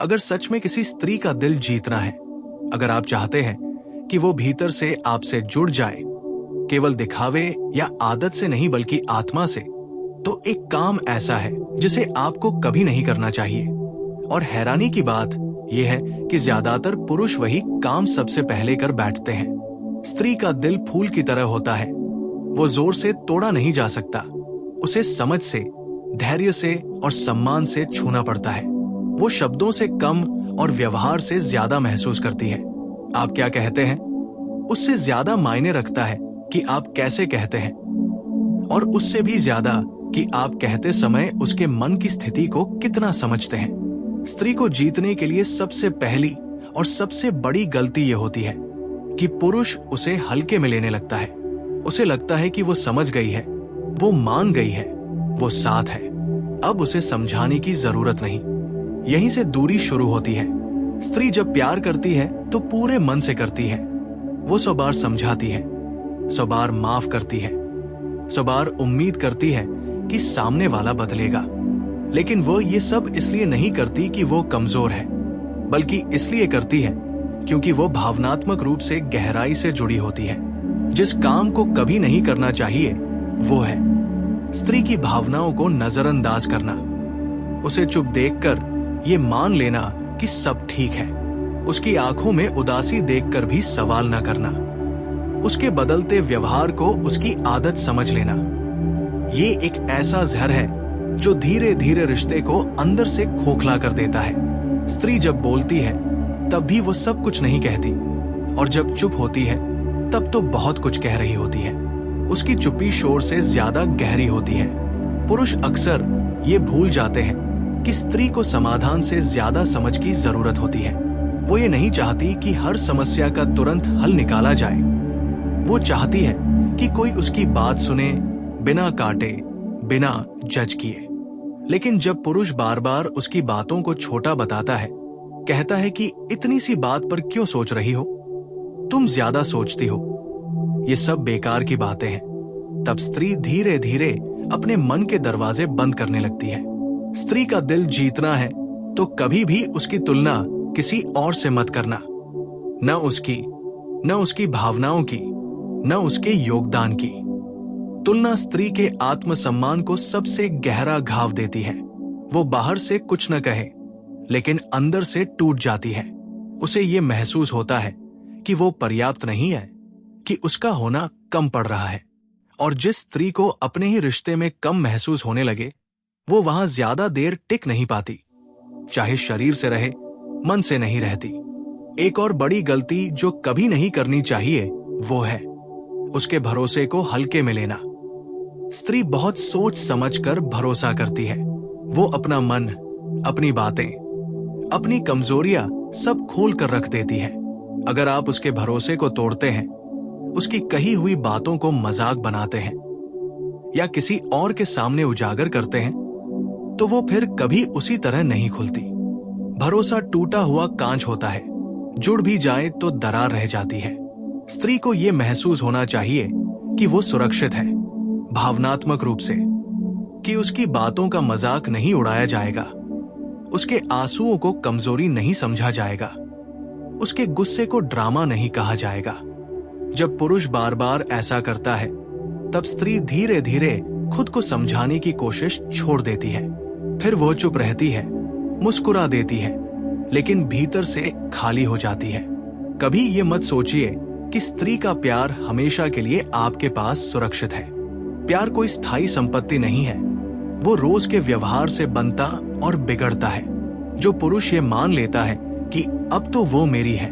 अगर सच में किसी स्त्री का दिल जीतना है, अगर आप चाहते हैं कि वो भीतर से आपसे जुड़ जाए, केवल दिखावे या आदत से नहीं बल्कि आत्मा से, तो एक काम ऐसा है जिसे आपको कभी नहीं करना चाहिए। और हैरानी की बात यह है कि ज्यादातर पुरुष वही काम सबसे पहले कर बैठते हैं। स्त्री का दिल फूल की तरह होता है, वो जोर से तोड़ा नहीं जा सकता, उसे समझ से, धैर्य से और सम्मान से छूना पड़ता है। वो शब्दों से कम और व्यवहार से ज्यादा महसूस करती है। आप क्या कहते हैं उससे ज्यादा मायने रखता है कि आप कैसे कहते हैं, और उससे भी ज्यादा कि आप कहते समय उसके मन की स्थिति को कितना समझते हैं। स्त्री को जीतने के लिए सबसे पहली और सबसे बड़ी गलती यह होती है कि पुरुष उसे हल्के में लेने लगता है। उसे लगता है कि वो समझ गई है, वो मान गई है, वो साथ है, अब उसे समझाने की जरूरत नहीं। यहीं से दूरी शुरू होती है। स्त्री जब प्यार करती है तो पूरे मन से करती है। वो 100 बार समझाती है, 100 बार माफ करती है, 100 बार उम्मीद करती है कि सामने वाला बदलेगा। लेकिन वो ये सब इसलिए नहीं करती कि वो कमजोर है, बल्कि इसलिए करती है क्योंकि वो भावनात्मक रूप से गहराई से जुड़ी होती है। जिस काम को कभी नहीं करना चाहिए वो है स्त्री की भावनाओं को नजरअंदाज करना। उसे चुप देखकर ये मान लेना कि सब ठीक है, उसकी आंखों में उदासी देखकर भी सवाल न करना, उसके बदलते व्यवहार को उसकी आदत समझ लेना। ये एक ऐसा जहर है जो धीरे धीरे रिश्ते को अंदर से खोखला कर देता है। स्त्री जब बोलती है तब भी वो सब कुछ नहीं कहती, और जब चुप होती है तब तो बहुत कुछ कह रही होती है। उसकी चुप्पी शोर से ज्यादा गहरी होती है। पुरुष अक्सर ये भूल जाते हैं कि स्त्री को समाधान से ज्यादा समझ की जरूरत होती है। वो ये नहीं चाहती कि हर समस्या का तुरंत हल निकाला जाए। वो चाहती है कि कोई उसकी बात सुने, बिना काटे, बिना जज किए। लेकिन जब पुरुष बार बार उसकी बातों को छोटा बताता है, कहता है कि इतनी सी बात पर क्यों सोच रही हो, तुम ज्यादा सोचती हो, ये सब बेकार की बातें हैं, तब स्त्री धीरे धीरे अपने मन के दरवाजे बंद करने लगती है। स्त्री का दिल जीतना है तो कभी भी उसकी तुलना किसी और से मत करना, न उसकी भावनाओं की, न उसके योगदान की। तुलना स्त्री के आत्मसम्मान को सबसे गहरा घाव देती है। वो बाहर से कुछ न कहे, लेकिन अंदर से टूट जाती है। उसे ये महसूस होता है कि वो पर्याप्त नहीं है, कि उसका होना कम पड़ रहा है। और जिस स्त्री को अपने ही रिश्ते में कम महसूस होने लगे, वो वहां ज्यादा देर टिक नहीं पाती, चाहे शरीर से रहे, मन से नहीं रहती। एक और बड़ी गलती जो कभी नहीं करनी चाहिए वो है उसके भरोसे को हल्के में लेना। स्त्री बहुत सोच समझकर भरोसा करती है। वो अपना मन, अपनी बातें, अपनी कमजोरियां सब खोल कर रख देती है। अगर आप उसके भरोसे को तोड़ते हैं, उसकी कही हुई बातों को मजाक बनाते हैं या किसी और के सामने उजागर करते हैं, तो वो फिर कभी उसी तरह नहीं खुलती। भरोसा टूटा हुआ कांच होता है, जुड़ भी जाए तो दरार रह जाती है। स्त्री को यह महसूस होना चाहिए कि वो सुरक्षित है, भावनात्मक रूप से, कि उसकी बातों का मजाक नहीं उड़ाया जाएगा, उसके आंसुओं को कमजोरी नहीं समझा जाएगा, उसके गुस्से को ड्रामा नहीं कहा जाएगा। जब पुरुष बार बार ऐसा करता है, तब स्त्री धीरे धीरे खुद को समझाने की कोशिश छोड़ देती है। फिर वो चुप रहती है, मुस्कुरा देती है, लेकिन भीतर से खाली हो जाती है। कभी ये मत सोचिए कि स्त्री का प्यार हमेशा के लिए आपके पास सुरक्षित है। प्यार कोई स्थायी संपत्ति नहीं है, वो रोज के व्यवहार से बनता और बिगड़ता है। जो पुरुष ये मान लेता है कि अब तो वो मेरी है,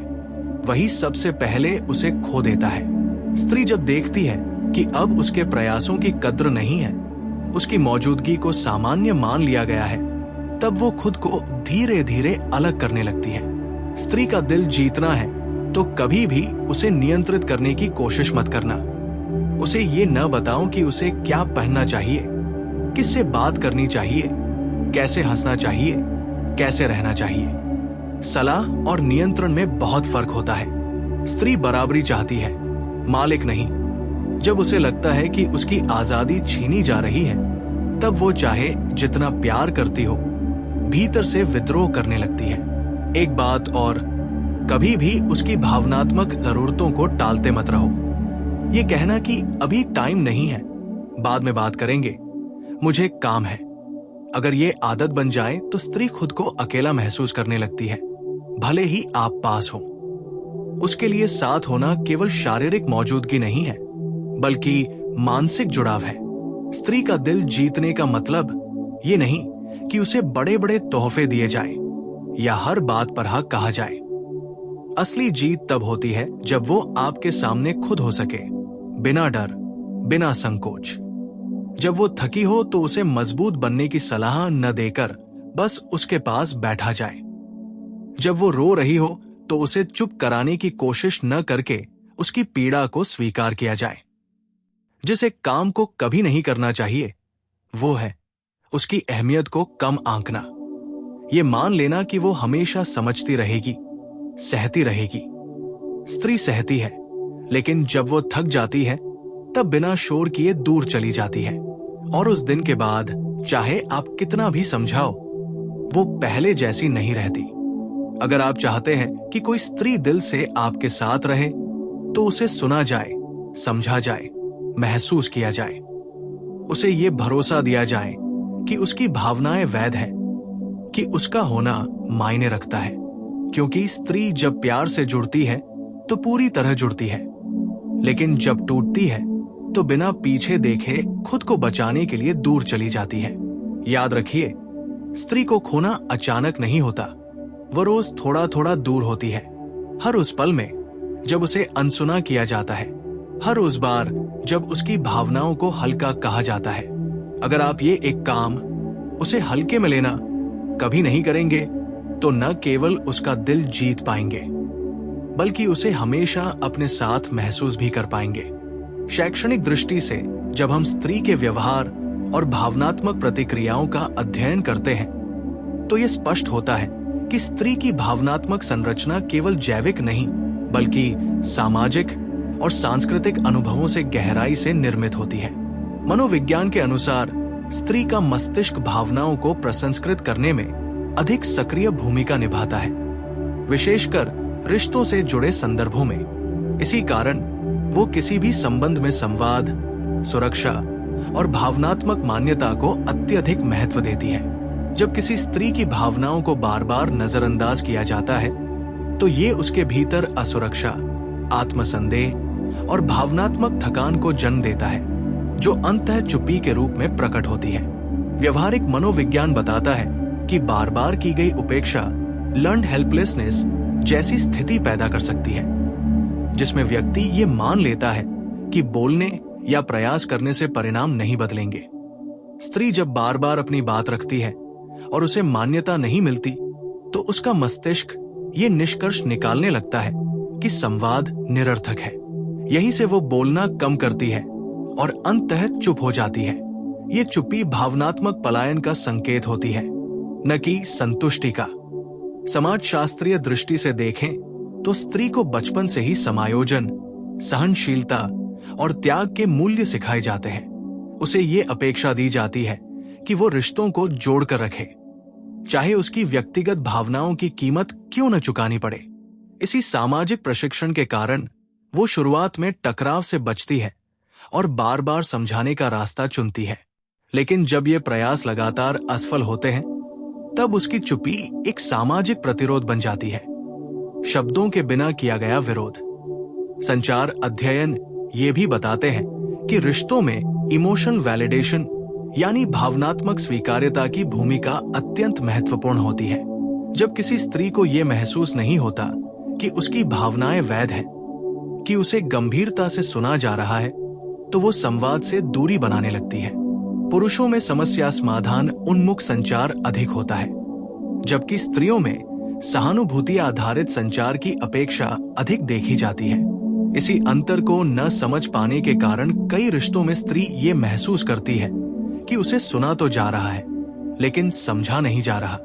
वही सबसे पहले उसे खो देता है। स्त्री जब देखती है कि अब उसके प्रयासों की कद्र नहीं है, उसकी मौजूदगी को सामान्य मान लिया गया है, तब वो खुद को धीरे धीरे अलग करने लगती है। स्त्री का दिल जीतना है तो कभी भी उसे नियंत्रित करने की कोशिश मत करना। उसे ये न बताओ कि उसे क्या पहनना चाहिए, किससे बात करनी चाहिए, कैसे हंसना चाहिए, कैसे रहना चाहिए। सलाह और नियंत्रण में बहुत फर्क होता है। स्त्री बराबरी चाहती है, मालिक नहीं। जब उसे लगता है कि उसकी आजादी छीनी जा रही है, तब वो चाहे जितना प्यार करती हो, भीतर से विद्रोह करने लगती है। एक बात और, कभी भी उसकी भावनात्मक जरूरतों को टालते मत रहो। ये कहना कि अभी टाइम नहीं है, बाद में बात करेंगे, मुझे काम है, अगर ये आदत बन जाए तो स्त्री खुद को अकेला महसूस करने लगती है, भले ही आप पास हो। उसके लिए साथ होना केवल शारीरिक मौजूदगी नहीं है, बल्कि मानसिक जुड़ाव है। स्त्री का दिल जीतने का मतलब ये नहीं कि उसे बड़े बड़े तोहफे दिए जाए या हर बात पर हाँ कहा जाए। असली जीत तब होती है जब वो आपके सामने खुद हो सके, बिना डर, बिना संकोच। जब वो थकी हो तो उसे मजबूत बनने की सलाह न देकर बस उसके पास बैठा जाए। जब वो रो रही हो तो उसे चुप कराने की कोशिश न करके उसकी पीड़ा को स्वीकार किया जाए। जिसे काम को कभी नहीं करना चाहिए वो है उसकी अहमियत को कम आंकना। ये मान लेना कि वो हमेशा समझती रहेगी, सहती रहेगी। स्त्री सहती है, लेकिन जब वो थक जाती है तब बिना शोर किए दूर चली जाती है, और उस दिन के बाद चाहे आप कितना भी समझाओ, वो पहले जैसी नहीं रहती। अगर आप चाहते हैं कि कोई स्त्री दिल से आपके साथ रहे तो उसे सुना जाए, समझा जाए, महसूस किया जाए। उसे ये भरोसा दिया जाए कि उसकी भावनाएं वैध है, कि उसका होना मायने रखता है। क्योंकि स्त्री जब प्यार से जुड़ती है तो पूरी तरह जुड़ती है, लेकिन जब टूटती है तो बिना पीछे देखे खुद को बचाने के लिए दूर चली जाती है। याद रखिए, स्त्री को खोना अचानक नहीं होता, वो रोज थोड़ा थोड़ा दूर होती है। हर उस पल में जब उसे अनसुना किया जाता है, हर उस बार जब उसकी भावनाओं को हल्का कहा जाता है। अगर आप ये एक काम, उसे हल्के में लेना, कभी नहीं करेंगे तो न केवल उसका दिल जीत पाएंगे, बल्कि उसे हमेशा अपने साथ महसूस भी कर पाएंगे। शैक्षणिक दृष्टि से जब हम स्त्री के व्यवहार और भावनात्मक प्रतिक्रियाओं का अध्ययन करते हैं तो यह स्पष्ट होता है कि स्त्री की भावनात्मक संरचना केवल जैविक नहीं, बल्कि सामाजिक और सांस्कृतिक अनुभवों से गहराई से निर्मित होती है। मनोविज्ञान के अनुसार स्त्री का मस्तिष्क भावनाओं को प्रसंस्कृत करने में अधिक सक्रिय भूमिका निभाता है, विशेषकर रिश्तों से जुड़े संदर्भों में। इसी कारण वो किसी भी संबंध में संवाद, सुरक्षा और भावनात्मक मान्यता को अत्यधिक महत्व देती है। जब किसी स्त्री की भावनाओं को बार बार नजरअंदाज किया जाता है तो ये उसके भीतर असुरक्षा, आत्मसंदेह और भावनात्मक थकान को जन्म देता है, जो अंततः चुप्पी के रूप में प्रकट होती है। व्यवहारिक मनोविज्ञान बताता है कि बार बार की गई उपेक्षा लर्न्ड हेल्पलेसनेस जैसी स्थिति पैदा कर सकती है, जिसमें व्यक्ति ये मान लेता है कि बोलने या प्रयास करने से परिणाम नहीं बदलेंगे। स्त्री जब बार बार अपनी बात रखती है और उसे मान्यता नहीं मिलती तो उसका मस्तिष्क ये निष्कर्ष निकालने लगता है कि संवाद निरर्थक है। यहीं से वो बोलना कम करती है और अंततः चुप हो जाती है। ये चुप्पी भावनात्मक पलायन का संकेत होती है, न कि संतुष्टि का। समाज शास्त्रीय दृष्टि से देखें तो स्त्री को बचपन से ही समायोजन, सहनशीलता और त्याग के मूल्य सिखाए जाते हैं। उसे ये अपेक्षा दी जाती है कि वो रिश्तों को जोड़कर रखे, चाहे उसकी व्यक्तिगत भावनाओं की कीमत क्यों न चुकानी पड़े। इसी सामाजिक प्रशिक्षण के कारण वो शुरुआत में टकराव से बचती है और बार बार समझाने का रास्ता चुनती है। लेकिन जब ये प्रयास लगातार असफल होते हैं तब उसकी चुप्पी एक सामाजिक प्रतिरोध बन जाती है, शब्दों के बिना किया गया विरोध। संचार अध्ययन ये भी बताते हैं कि रिश्तों में इमोशनल वैलिडेशन यानी भावनात्मक स्वीकार्यता की भूमिका अत्यंत महत्वपूर्ण होती है। जब किसी स्त्री को यह महसूस नहीं होता कि उसकी भावनाएं वैध हैं, कि उसे गंभीरता से सुना जा रहा है, तो वो संवाद से दूरी बनाने लगती है। पुरुषों में समस्या समाधान उन्मुख संचार अधिक होता है, जबकि स्त्रियों में सहानुभूति आधारित संचार की अपेक्षा अधिक देखी जाती है। इसी अंतर को न समझ पाने के कारण कई रिश्तों में स्त्री ये महसूस करती है कि उसे सुना तो जा रहा है, लेकिन समझा नहीं जा रहा।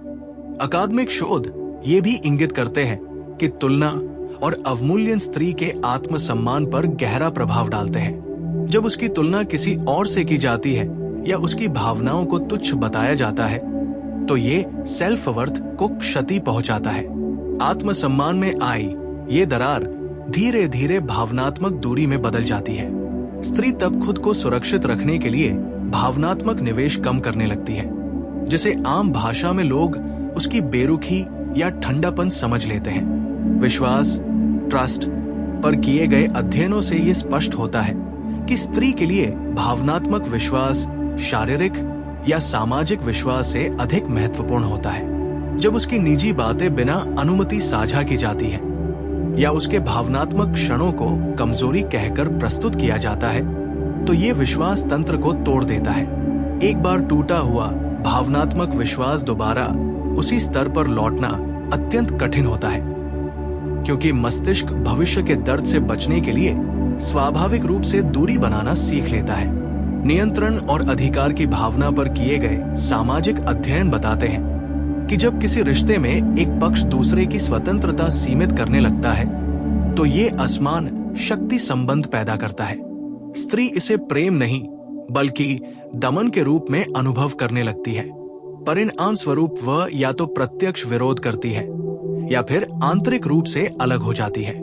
अकादमिक शोध ये भी इंगित करते हैं कि तुलना और अवमूल्यन स्त्री के आत्मसम्मान पर गहरा प्रभाव डालते हैं। जब उसकी तुलना किसी और से की जाती है या उसकी भावनाओं को तुच्छ बताया जाता है तो ये सेल्फ वर्थ को क्षति पहुंचाता है। आत्मसम्मान में आई ये दरार धीरे धीरे भावनात्मक दूरी में बदल जाती है। स्त्री तब खुद को सुरक्षित रखने के लिए भावनात्मक निवेश कम करने लगती है, जिसे आम भाषा में लोग उसकी बेरुखी या ठंडापन समझ लेते हैं। विश्वास, ट्रस्ट पर किए गए अध्ययनों से ये स्पष्ट होता है कि स्त्री के लिए भावनात्मक विश्वास शारीरिक या सामाजिक विश्वास से अधिक महत्वपूर्ण होता है। जब उसकी निजी बातें बिना अनुमति साझा की जाती है या उसके भावनात्मक क्षणों को कमजोरी कहकर प्रस्तुत किया जाता है, तो ये विश्वास तंत्र को तोड़ देता है। एक बार टूटा हुआ भावनात्मक विश्वास दोबारा उसी स्तर पर लौटना अत्यंत कठिन होता है, क्योंकि मस्तिष्क भविष्य के दर्द से बचने के लिए स्वाभाविक रूप से दूरी बनाना सीख लेता है। नियंत्रण और अधिकार की भावना पर किए गए सामाजिक अध्ययन बताते हैं कि जब किसी रिश्ते में एक पक्ष दूसरे की स्वतंत्रता सीमित करने लगता है, तो ये असमान शक्ति संबंध पैदा करता है। स्त्री इसे प्रेम नहीं बल्कि दमन के रूप में अनुभव करने लगती है। परिणाम स्वरूप वह या तो प्रत्यक्ष विरोध करती है या फिर आंतरिक रूप से अलग हो जाती है।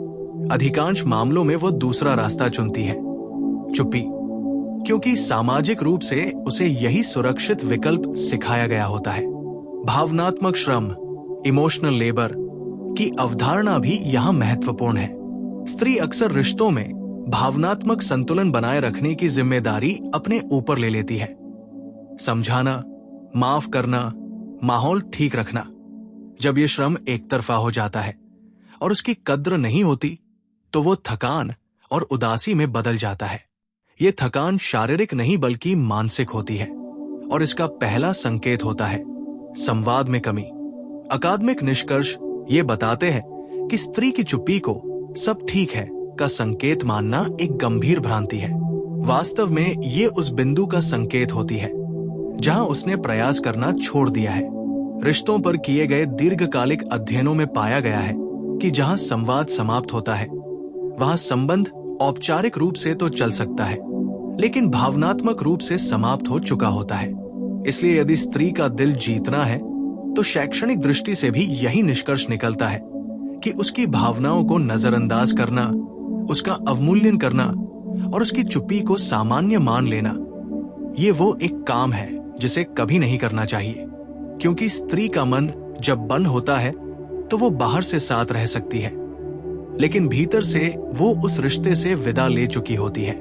अधिकांश मामलों में वह दूसरा रास्ता चुनती है, चुप्पी, क्योंकि सामाजिक रूप से उसे यही सुरक्षित विकल्प सिखाया गया होता है। भावनात्मक श्रम, इमोशनल लेबर की अवधारणा भी यहाँ महत्वपूर्ण है। स्त्री अक्सर रिश्तों में भावनात्मक संतुलन बनाए रखने की जिम्मेदारी अपने ऊपर ले लेती है। समझाना, माफ करना, माहौल ठीक रखना। जब ये श्रम एक तरफा हो जाता है और उसकी कद्र नहीं होती, तो वो थकान और उदासी में बदल जाता है। ये थकान शारीरिक नहीं बल्कि मानसिक होती है और इसका पहला संकेत होता है संवाद में कमी। अकादमिक निष्कर्ष ये बताते हैं कि स्त्री की चुप्पी को सब ठीक है का संकेत मानना एक गंभीर भ्रांति है। वास्तव में ये उस बिंदु का संकेत होती है जहां उसने प्रयास करना छोड़ दिया है। रिश्तों पर किए गए दीर्घकालिक अध्ययनों में पाया गया है कि जहां संवाद समाप्त होता है, वहां संबंध औपचारिक रूप से तो चल सकता है, लेकिन भावनात्मक रूप से समाप्त हो चुका होता है। इसलिए यदि स्त्री का दिल जीतना है, तो शैक्षणिक दृष्टि से भी यही निष्कर्ष निकलता है कि उसकी भावनाओं को नजरअंदाज करना, उसका अवमूल्यन करना और उसकी चुप्पी को सामान्य मान लेना, ये वो एक काम है जिसे कभी नहीं करना चाहिए। क्योंकि स्त्री का मन जब बंद होता है तो वो बाहर से साथ रह सकती है, लेकिन भीतर से वो उस रिश्ते से विदा ले चुकी होती है।